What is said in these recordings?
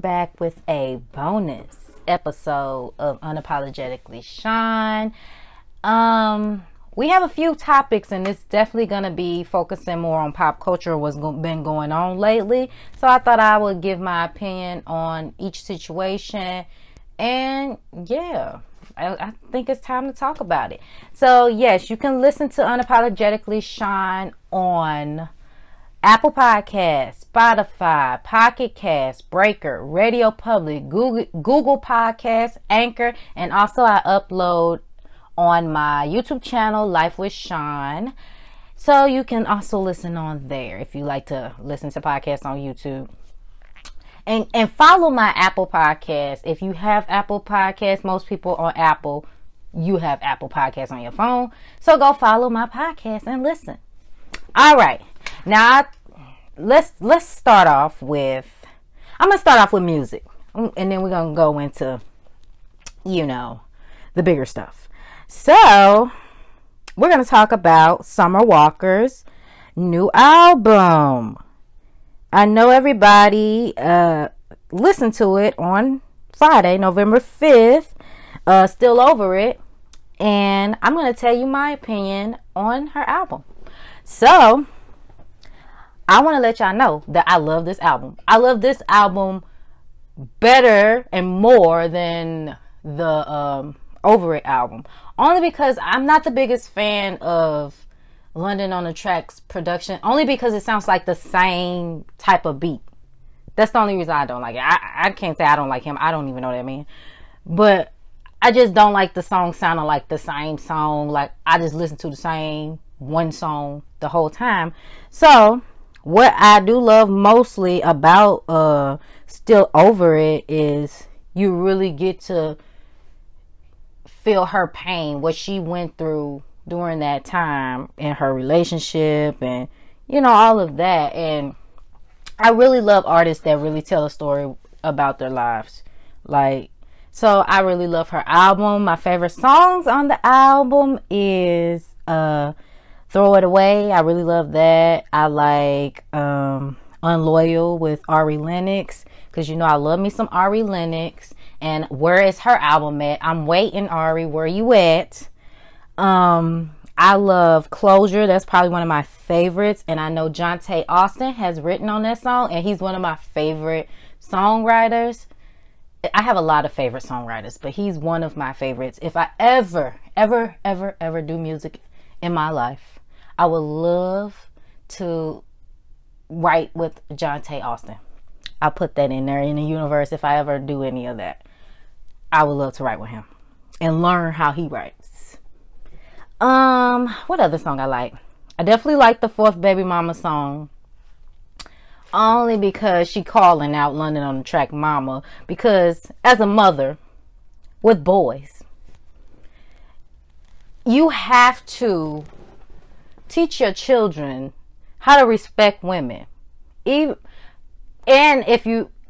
back with a bonus episode of Unapologetically Shaun. We have a few topics, and it's definitely going to be focusing more on pop culture, what's been going on lately. So I thought I would give my opinion on each situation. And yeah, I think it's time to talk about it. So yes, you can listen to Unapologetically Shaun on Apple Podcasts, Spotify, Pocket Cast, Breaker, Radio Public, Google Podcasts, Anchor, and also I upload on my YouTube channel, Life with Shaun. So you can also listen on there if you like to listen to podcasts on YouTube. And follow my Apple Podcasts. If you have Apple Podcasts, most people on Apple, you have Apple Podcasts on your phone. So go follow my podcast and listen. All right. Now, let's start off with, I'm going to start off with music. And then we're going to go into, the bigger stuff. So, we're going to talk about Summerwalker's new album. I know everybody listened to it on Friday, November 5th. Still over it. And I'm going to tell you my opinion on her album. So, I want to let y'all know that I love this album. I love this album better and more than the Over It album. Only because I'm not the biggest fan of London on the Track's production. Only because it sounds like the same type of beat. That's the only reason I don't like it. I can't say I don't like him. I don't even know that man. But I just don't like the song sounding like the same song. Like I just listen to the same one song the whole time. So what I do love mostly about Still Over It is you really get to feel her pain, what she went through during that time in her relationship and all of that. And I really love artists that really tell a story about their lives. So I really love her album. My favorite songs on the album is Throw It Away. I really love that. I like Unloyal with Ari Lennox, because I love me some Ari Lennox. And where is her album at? I'm waiting, Ari. Where you at? I love Closure. That's probably one of my favorites. And I know Jonte Austin has written on that song, and he's one of my favorite songwriters. I have a lot of favorite songwriters, but he's one of my favorites. If I ever do music in my life, I would love to write with Jonte Austin. I'll put that in there in the universe. If I ever do any of that, I would love to write with him and learn how he writes. What other song I like? I definitely like the Fourth Baby Mama song. Only because she calling out London on the Track Mama. Because as a mother with boys, you have to teach your children how to respect women. And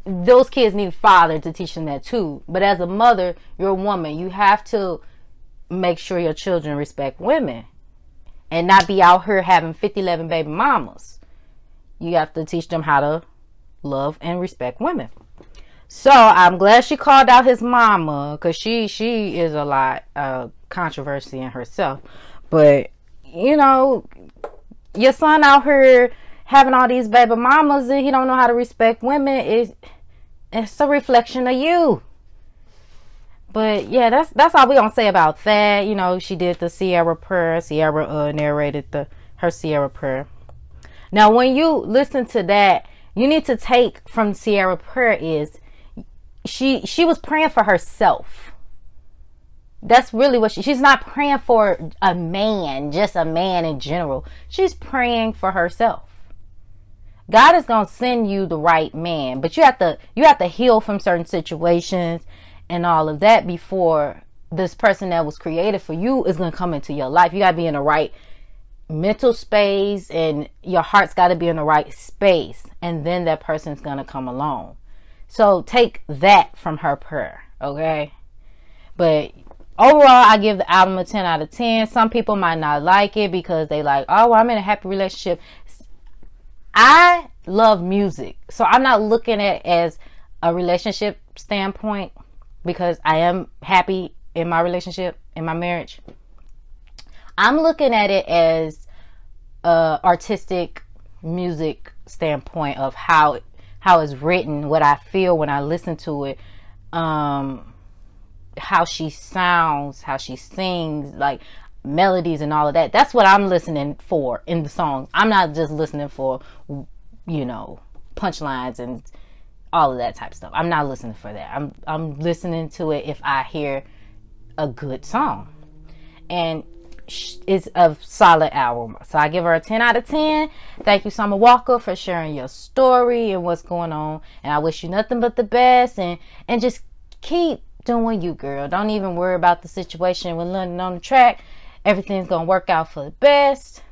those kids need a father to teach them that too. But as a mother, you're a woman. You have to make sure your children respect women. And not be out here having 11 baby mamas. You have to teach them how to love and respect women. So I'm glad she called out his mama. Because she is a lot of controversy in herself. But, your son out here having all these baby mamas and he don't know how to respect women, it's a reflection of you. But yeah, that's all we gonna say about that. She did the Sierra prayer. Sierra narrated her Sierra prayer. Now when you listen to that, you need to take from Sierra prayer is she was praying for herself. That's really what she's not praying for a man, just a man in general. She's praying for herself. God is going to send you the right man, but you have to heal from certain situations and all of that before this person that was created for you is going to come into your life. You got to be in the right mental space and your heart's got to be in the right space, and then that person's going to come along. So take that from her prayer, okay? But overall, I give the album a 10 out of 10. Some people might not like it because they like, oh, I'm in a happy relationship. I love music, so I'm not looking at it as a relationship standpoint, because I am happy in my relationship, in my marriage, I'm looking at it as a artistic music standpoint of how it's written, what I feel when I listen to it, how she sounds, how she sings, like melodies and all of that. That's what I'm listening for in the songs. I'm not just listening for, punchlines and all of that type of stuff. I'm not listening for that. I'm listening to it if I hear a good song. And it's a solid album. So I give her a 10 out of 10. Thank you, Summer Walker, for sharing your story and what's going on. And I wish you nothing but the best. And just keep doing you, girl. Don't even worry about the situation with London on the track. Everything's going to work out for the best.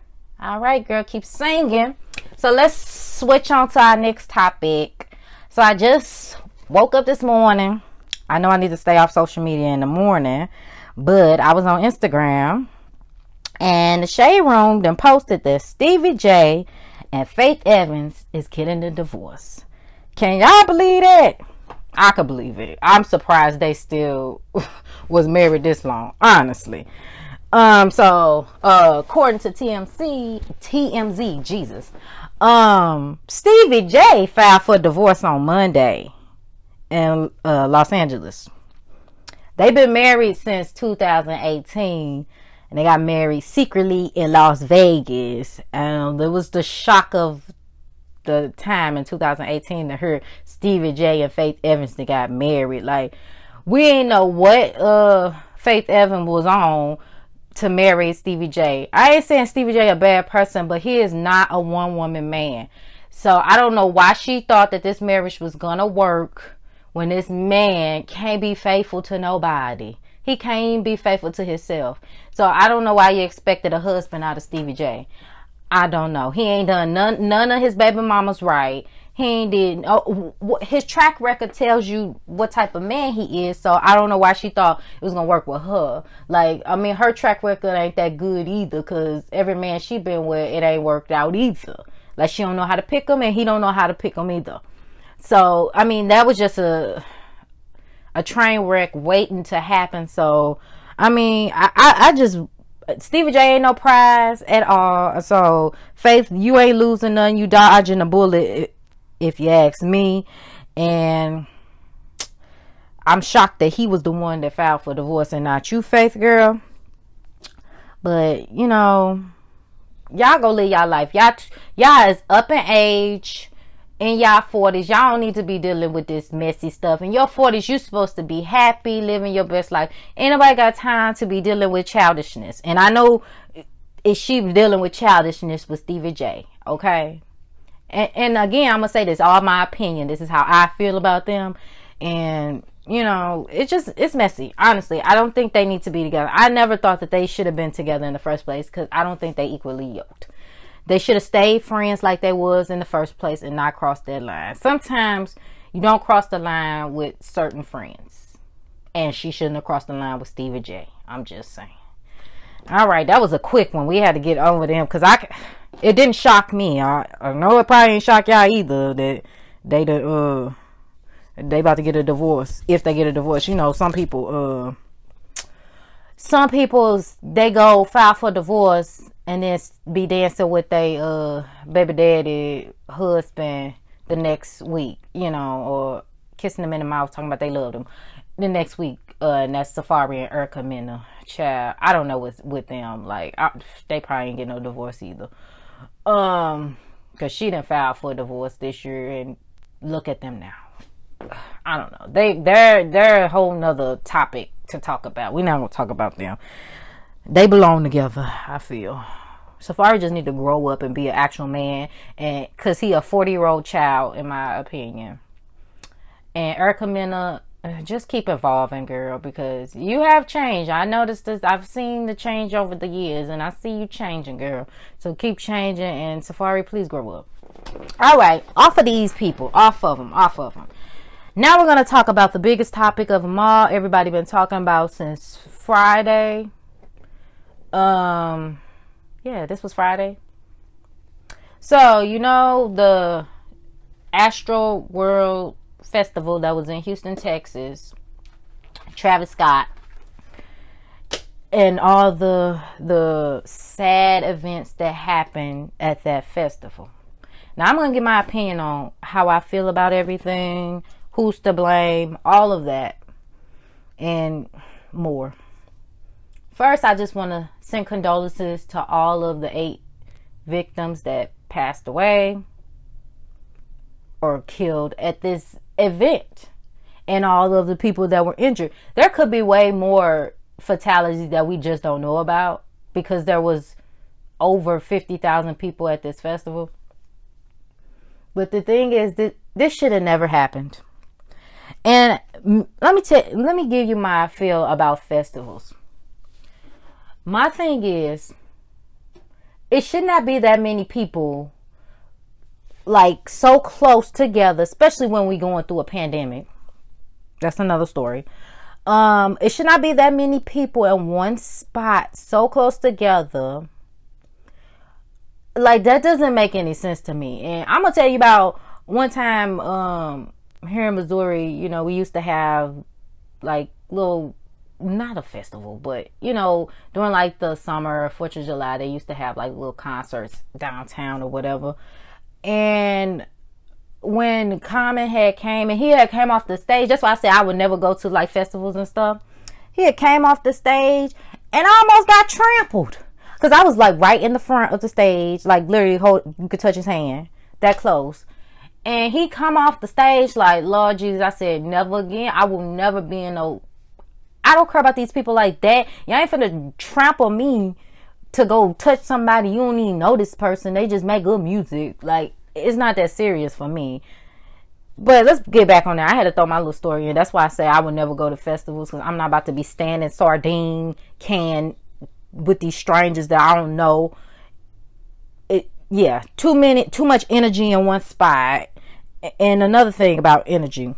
All right, girl. Keep singing. So let's switch on to our next topic. So I just woke up this morning. I know I need to stay off social media in the morning, but I was on Instagram, and the Shade Room then posted that Stevie J and Faith Evans is getting a divorce. Can y'all believe that? I could believe it. I'm surprised they still was married this long, honestly. So according to TMZ, Jesus, Stevie J filed for divorce on Monday in Los Angeles. They've been married since 2018, and they got married secretly in Las Vegas. There was the shock of the time in 2018 to hear Stevie J and Faith Evans, they got married. Like, we ain't know what Faith Evans was on to marry Stevie J. I ain't saying Stevie J a bad person, but he is not a one-woman man. So I don't know why she thought that this marriage was gonna work when this man can't be faithful to nobody. He can't even be faithful to himself. So I don't know why you expected a husband out of Stevie J. I don't know. He ain't done none of his baby mamas right. He ain't did. His track record tells you what type of man he is. So I don't know why she thought it was gonna work with her. Like, I mean, her track record ain't that good either, because every man she been with, it ain't worked out either. Like, she don't know how to pick them, and he don't know how to pick them either. So I mean, that was just a train wreck waiting to happen. So I mean, I just, Stevie J ain't no prize at all. So Faith, you ain't losing none. You dodging a bullet, if you ask me. And I'm shocked that he was the one that filed for divorce and not you, Faith girl. But y'all go live y'all life. Y'all is up in age, in y'all 40s. Y'all don't need to be dealing with this messy stuff. In your 40s, you're supposed to be happy, living your best life. Ain't nobody got time to be dealing with childishness. And I know she dealing with childishness with Stevie J, okay? And again, I'm gonna say this, all my opinion. This is how I feel about them. And it's messy. Honestly, I don't think they need to be together. I never thought that they should have been together in the first place, because I don't think they equally yoked. They should have stayed friends like they was in the first place and not cross that line. Sometimes you don't cross the line with certain friends. And she shouldn't have crossed the line with Stevie J. I'm just saying. All right, that was a quick one. We had to get over them, because it didn't shock me. I know it probably ain't shock y'all either that they about to get a divorce. If they get a divorce, some people they go file for divorce and then be dancing with their baby daddy husband the next week, or kissing them in the mouth, talking about they loved them the next week. And that's Safari and Erica Mena. Child, I don't know what's with them. Like, they probably ain't get no divorce either. Because she didn't file for divorce this year, and look at them now. I don't know. They're a whole nother topic to talk about. We're not gonna talk about them. They belong together, I feel. Safari just need to grow up and be an actual man, and because he a 40-year-old child, in my opinion. And Erica Mena, just keep evolving, girl, because you have changed. I noticed this. I've seen the change over the years, and I see you changing, girl. So keep changing, and Safari, please grow up. All right, off of these people, off of them. Now we're gonna talk about the biggest topic of them all. Everybody been talking about since Friday. Yeah, this was Friday. So the Astroworld festival that was in Houston, Texas. Travis Scott. And all the sad events that happened at that festival. Now, I'm going to give my opinion on how I feel about everything, who's to blame, all of that, and more. First, I just want to send condolences to all of the 8 victims that passed away or killed at this event, and all of the people that were injured. There could be way more fatalities that we just don't know about, because there was over 50,000 people at this festival. But the thing is that this should have never happened. And let me give you my feel about festivals. My thing is, it should not be that many people like so close together, especially when we going through a pandemic. That's another story. It should not be that many people in one spot so close together. Like, that doesn't make any sense to me. And I'm gonna tell you about one time here in Missouri. You know, we used to have like little, not a festival, but you know, during like the summer, 4th of July, they used to have like little concerts downtown or whatever. And when Common had came, and he had came off the stage, that's why I said I would never go to like festivals and stuff. He had came off the stage and I almost got trampled, because I was like right in the front of the stage, like literally you could touch his hand, that close. And he come off the stage like, Lord Jesus, I said, never again. I will never be in no, I don't care about these people like that. Y'all ain't finna trample me to go touch somebody. You don't even know this person. They just make good music. Like, it's not that serious for me. But let's get back on that. I had to throw my little story in. That's why I say I would never go to festivals, because I'm not about to be standing sardine can with these strangers that I don't know. Too much energy in one spot. And another thing about energy,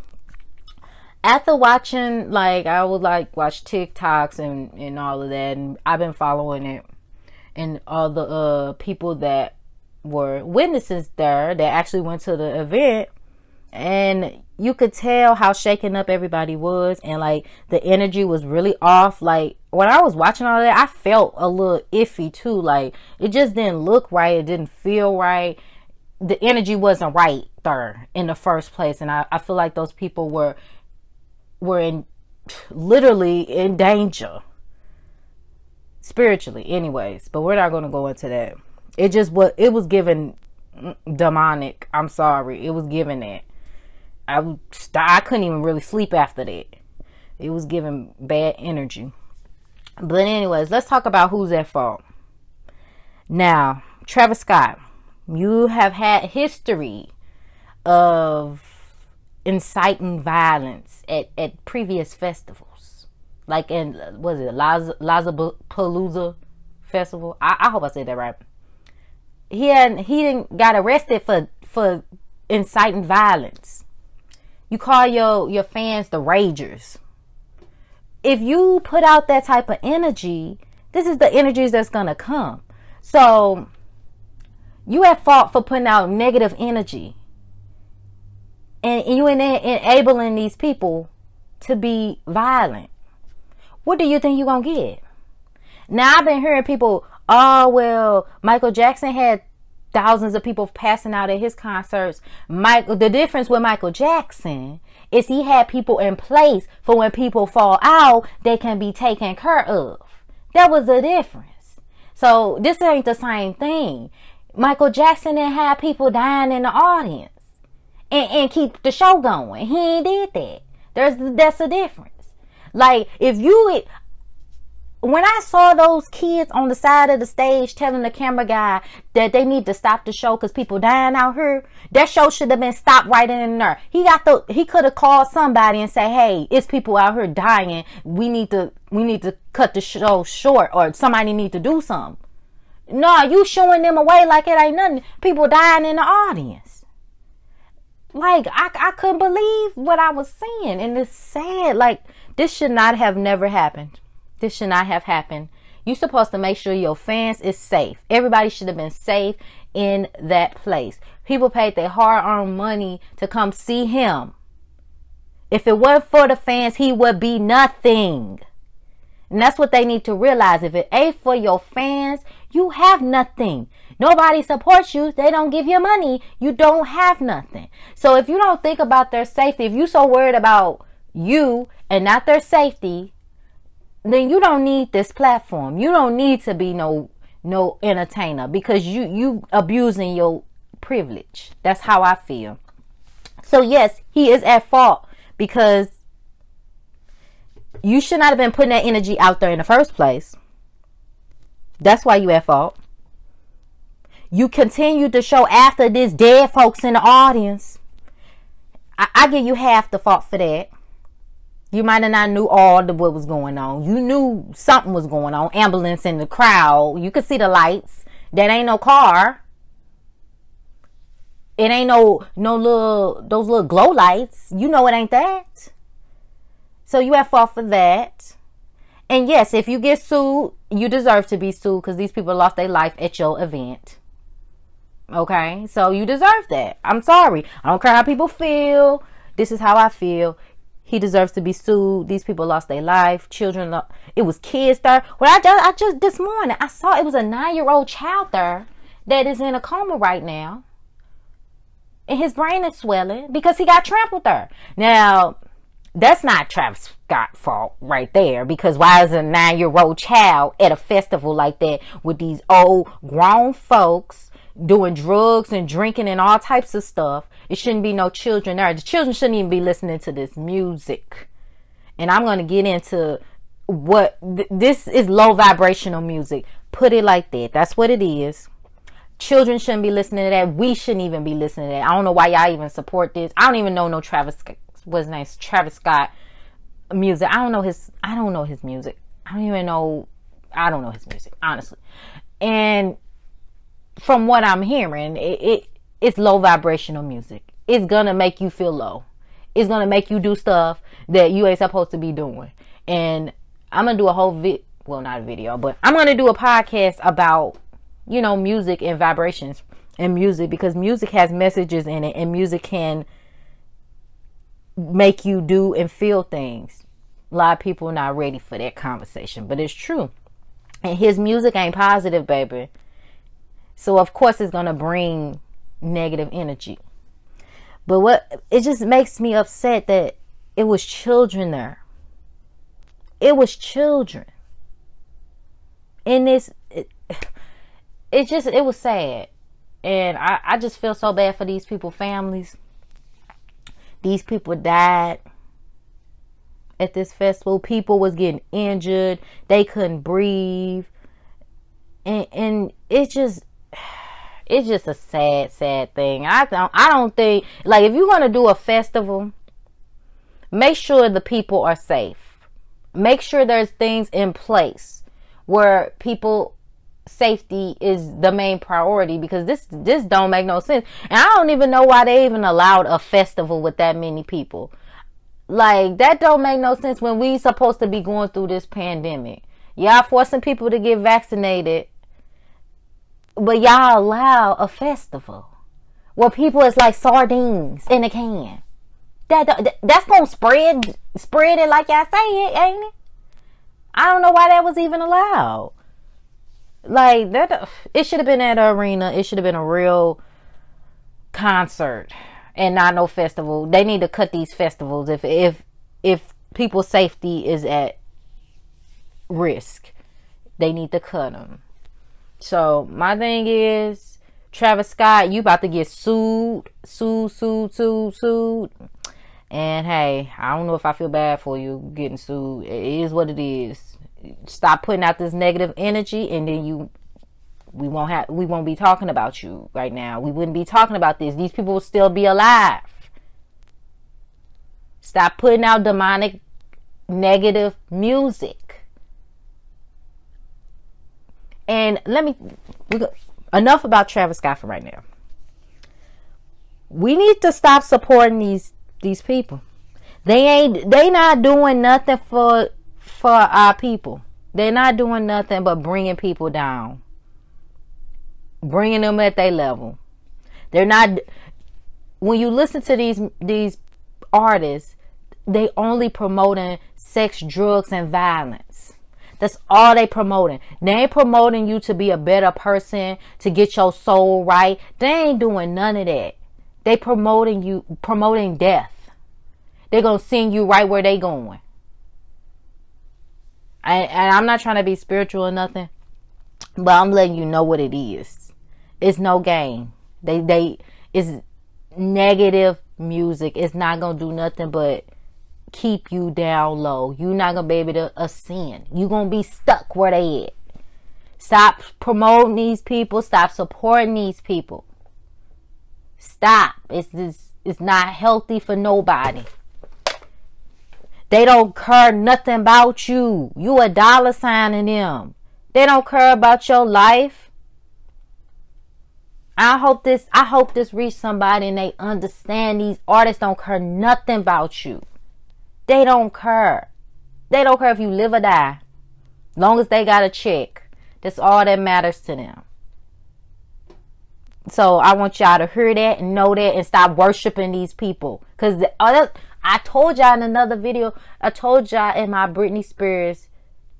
after watching, like, I would like watch TikToks and all of that, and I've been following it, and all the people that were witnesses there that actually went to the event, and you could tell how shaken up everybody was, and like the energy was really off. Like, when I was watching all that, I felt a little iffy too. Like, it just didn't look right. It didn't feel right. The energy wasn't right there in the first place. And I feel like those people were literally in danger spiritually anyways, but we're not going to go into that. It was given demonic. I'm sorry. It was given that. I couldn't even really sleep after that. It was giving bad energy. But anyways, let's talk about who's at fault. Now, Travis Scott, you have had history of inciting violence at previous festivals. Like in, was it Lollapalooza festival? I hope I said that right. He didn't got arrested for inciting violence. You call your fans the Ragers. If you put out that type of energy, this is the energies that's gonna come. So you at fault for putting out negative energy, and you enabling these people to be violent. What do you think you're gonna get? Now, I've been hearing people, oh, well, Michael Jackson had thousands of people passing out at his concerts. The difference with Michael Jackson is he had people in place for when people fall out, they can be taken care of. That was the difference. So this ain't the same thing. Michael Jackson didn't have people dying in the audience and keep the show going. He ain't did that. That's the difference. Like, when I saw those kids on the side of the stage telling the camera guy that they need to stop the show because people dying out here, that show should have been stopped right in there. He could have called somebody and say, hey, it's people out here dying. We need to cut the show short, or somebody need to do something. No, you showing them away like it ain't nothing. People dying in the audience. Like, I couldn't believe what I was seeing, and it's sad. Like, this should not have never happened. This should not have happened. You're supposed to make sure your fans is safe. Everybody should have been safe in that place. People paid their hard-earned money to come see him. If it weren't for the fans, he would be nothing. And that's what they need to realize. If it ain't for your fans, you have nothing. Nobody supports you. They don't give you money. You don't have nothing. So if you don't think about their safety, if you're so worried about you and not their safety, then you don't need this platform. You don't need to be no entertainer, because you abusing your privilege. That's how I feel. So yes, he is at fault, because you should not have been putting that energy out there in the first place. That's why you at fault. You continue to show after this dead folks in the audience. I give you half the fault for that. You might have not knew all of what was going on. You knew something was going on. Ambulance in the crowd. You could see the lights. That ain't no car. It ain't no those little glow lights. You know it ain't that. So you have fault for that. And yes, if you get sued, you deserve to be sued, because these people lost their life at your event. Okay? So you deserve that. I'm sorry. I don't care how people feel. This is how I feel. He deserves to be sued. These people lost their life. Children, it was kids there. Well, I just this morning, I saw it was a 9-year-old child there that is in a coma right now. And his brain is swelling because he got trampled there. Now, that's not Travis Scott's fault right there, because why is a 9-year-old child at a festival like that with these old grown folks doing drugs and drinking and all types of stuff? It shouldn't be no children there. The children shouldn't even be listening to this music. And I'm going to get into what this is. Low vibrational music. Put it like that. That's what it is. Children shouldn't be listening to that. We shouldn't even be listening to that. I don't know why y'all even support this. I don't even know no Travis Scott music. I don't know his music. I don't know his music, honestly. And from what I'm hearing, it's low vibrational music. It's gonna make you feel low. It's gonna make you do stuff that you ain't supposed to be doing. And I'm gonna do a whole not a video, but I'm gonna do a podcast about, music and vibrations and music, because music has messages in it, and music can make you do and feel things. A lot of people are not ready for that conversation, but it's true. And his music ain't positive, baby. So of course it's gonna bring negative energy. But it just makes me upset that it was children there. It was children. And it was sad. And I just feel so bad for these people's families. These people died at this festival. People was getting injured. They couldn't breathe. And it's just a sad thing. I don't think, like, if you're going to do a festival, make sure the people are safe. Make sure there's things in place where people safety is the main priority, because this don't make no sense. And I don't even know why they even allowed a festival with that many people. Like, that don't make no sense when we supposed to be going through this pandemic. Y'all forcing people to get vaccinated, but y'all allow a festival where people is like sardines in a can. That's gonna spread it like y'all say it, ain't it? I don't know why that was even allowed. Like, that, it should have been at an arena. It should have been a real concert and not no festival. They need to cut these festivals if people's safety is at risk. They need to cut them. So my thing is, Travis Scott, you about to get sued. And hey, I don't know if I feel bad for you getting sued. It is what it is. Stop putting out this negative energy, and then we won't be talking about you right now. We wouldn't be talking about this. These people will still be alive. Stop putting out demonic, negative music. And enough about Travis Scott for right now. We need to stop supporting these people. They not doing nothing for our people. They're not doing nothing but bringing people down, bringing them at their level. They're not. When you listen to these artists, they only promoting sex, drugs, and violence. That's all they promoting. They ain't promoting you to be a better person, to get your soul right. They ain't doing none of that. They promoting death. They gonna send you right where they going. And I'm not trying to be spiritual or nothing, but I'm letting you know what it is. It's no game. It's negative music. It's not gonna do nothing but keep you down low. You're not gonna be able to ascend. You're gonna be stuck where they at. Stop promoting these people. Stop supporting these people. Stop. It's not healthy for nobody. They don't care nothing about you. You a dollar sign in them. They don't care about your life. I hope this reach somebody and they understand these artists don't care nothing about you. They don't care. They don't care if you live or die. Long as they got a check. That's all that matters to them. So I want y'all to hear that and know that and stop worshiping these people. Because I told y'all in another video, I told y'all in my Britney Spears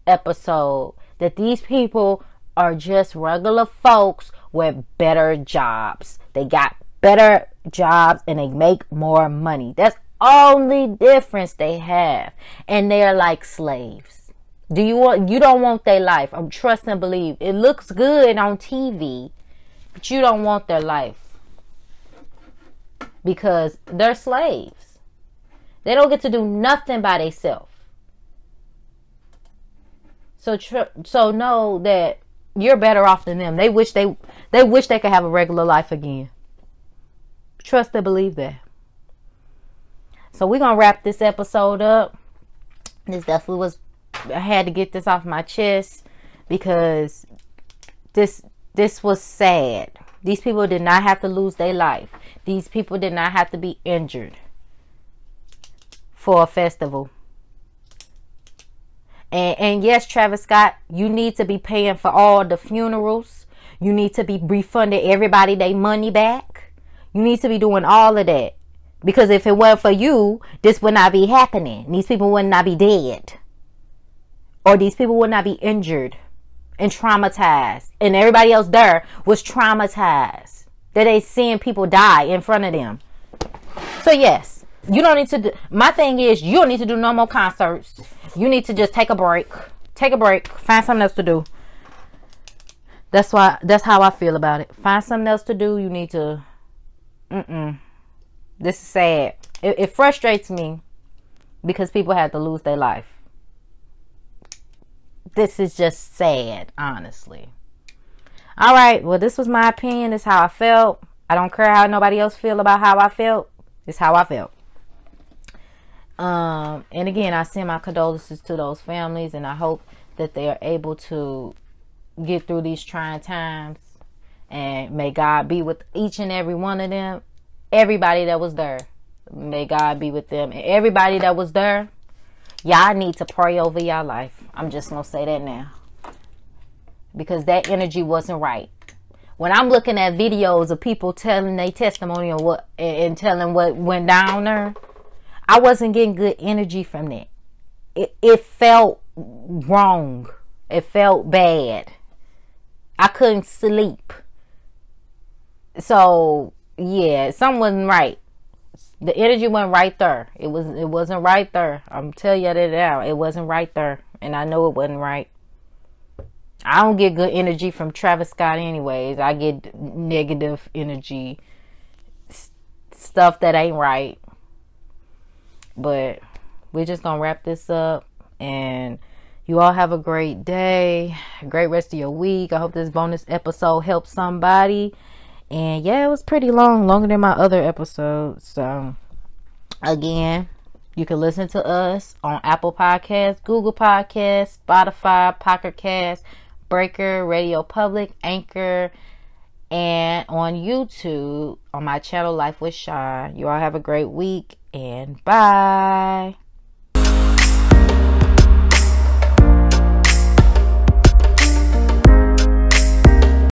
episode that these people are just regular folks with better jobs. They got better jobs and they make more money. That's only difference they have. And they're like slaves. You don't want their life. I'm trust and believe. It looks good on TV, but you don't want their life. Because they're slaves. They don't get to do nothing by themselves. So know that you're better off than them. They wish they could have a regular life again. Trust and believe that. So we're going to wrap this episode up. This definitely was, I had to get this off my chest because this was sad. These people did not have to lose their life. These people did not have to be injured for a festival. And yes, Travis Scott, you need to be paying for all the funerals. You need to be refunding everybody their money back. You need to be doing all of that. Because if it weren't for you, this would not be happening. These people would not be dead. Or these people would not be injured and traumatized. And everybody else there was traumatized. That they seeing people die in front of them. So yes, you don't need to do, my thing is, you don't need to do no more concerts. You need to just take a break. Take a break. Find something else to do. That's how I feel about it. Find something else to do. You need to, This is sad. It frustrates me because people had to lose their life. This is just sad, honestly. All right. Well, this was my opinion. This is how I felt. I don't care how nobody else feel about how I felt. It's how I felt. And again, I send my condolences to those families, and I hope that they are able to get through these trying times. And may God be with each and every one of them. Everybody that was there, may God be with them. And everybody that was there, y'all need to pray over y'all life. I'm just gonna say that now, because that energy wasn't right. When I'm looking at videos of people telling their testimony and telling what went down there, I wasn't getting good energy from that. It felt wrong. It felt bad. I couldn't sleep. So yeah, something wasn't right. The energy wasn't right there. It wasn't right there. I'm telling you that now. It wasn't right there. And I know it wasn't right. I don't get good energy from Travis Scott anyways. I get negative energy. Stuff that ain't right. But we're just going to wrap this up. And you all have a great day. A great rest of your week. I hope this bonus episode helped somebody. And yeah, it was pretty long. Longer than my other episodes. So again, you can listen to us on Apple Podcasts, Google Podcasts, Spotify, Pocket Cast, Breaker, Radio Public, Anchor, and on YouTube on my channel Life with Shaun. You all have a great week and bye.